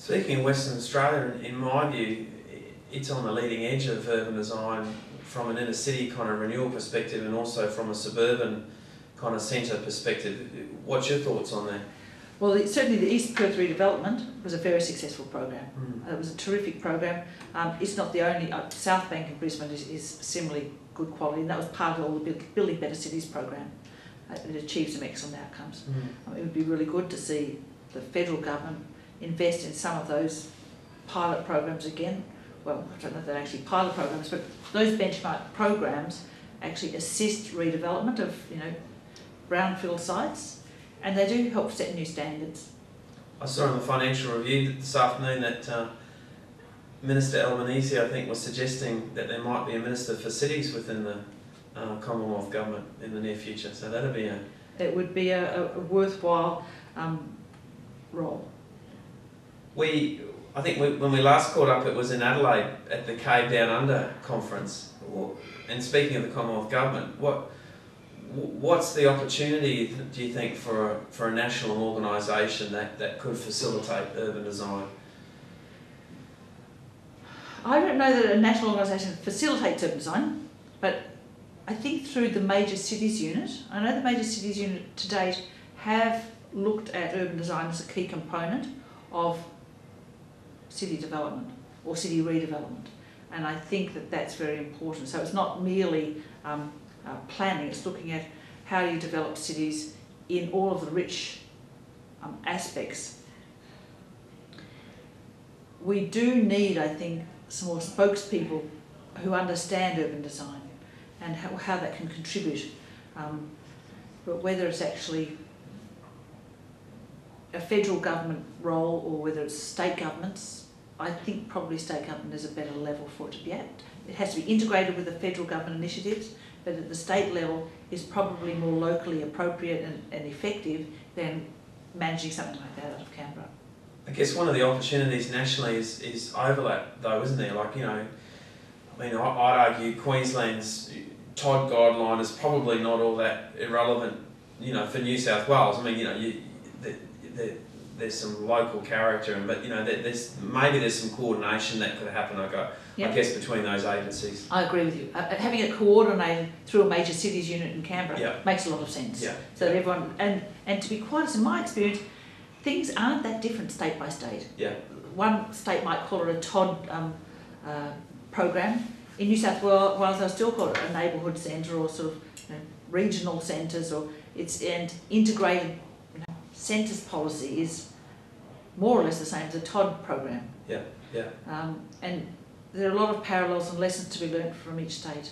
Speaking of Western Australia, in my view, it's on the leading edge of urban design from an inner city kind of renewal perspective and also from a suburban kind of centre perspective. What's your thoughts on that? Well, certainly the East Perth redevelopment was a very successful program. It was a terrific program. It's not the only, South Bank in Brisbane is similarly good quality, and that was part of all the Building Better Cities program. It achieved some excellent outcomes. It would be really good to see the federal government invest in some of those pilot programs again. Well, I don't know if they're actually pilot programs, but those benchmark programs actually assist redevelopment of, brownfield sites, and they do help set new standards. I saw in the Financial Review this afternoon that Minister Albanese, I think, was suggesting that there might be a Minister for Cities within the Commonwealth Government in the near future. So that'd be It would be a worthwhile role. I think when we last caught up, it was in Adelaide at the Cave Down Under conference. And speaking of the Commonwealth Government, what's the opportunity, do you think, for a national organisation that could facilitate urban design? I don't know that a national organisation facilitates urban design, but I think through the Major Cities Unit, I know the Major Cities Unit to date have looked at urban design as a key component of city development or city redevelopment, and I think that that's very important. So it's not merely planning, it's looking at how do you develop cities in all of the rich aspects. We do need, I think, some more spokespeople who understand urban design and how that can contribute, but whether it's actually a federal government role or whether it's state governments, I think probably state government is a better level for it to be at. It has to be integrated with the federal government initiatives, but at the state level is probably more locally appropriate and effective than managing something like that out of Canberra. I guess one of the opportunities nationally is overlap, though, isn't there? Like, I'd argue Queensland's TOD guideline is probably not all that irrelevant, for New South Wales. I mean, there's some local character, but there's some coordination that could happen. I guess between those agencies. I agree with you. Having it coordinated through a Major Cities Unit in Canberra makes a lot of sense. So that everyone and to be quite honest, in my experience, things aren't that different state by state. One state might call it a TOD program. In New South Wales, they'll still call it a neighbourhood centre or sort of regional centres, and integrated centres policy is more or less the same as a TOD program. And there are a lot of parallels and lessons to be learnt from each state.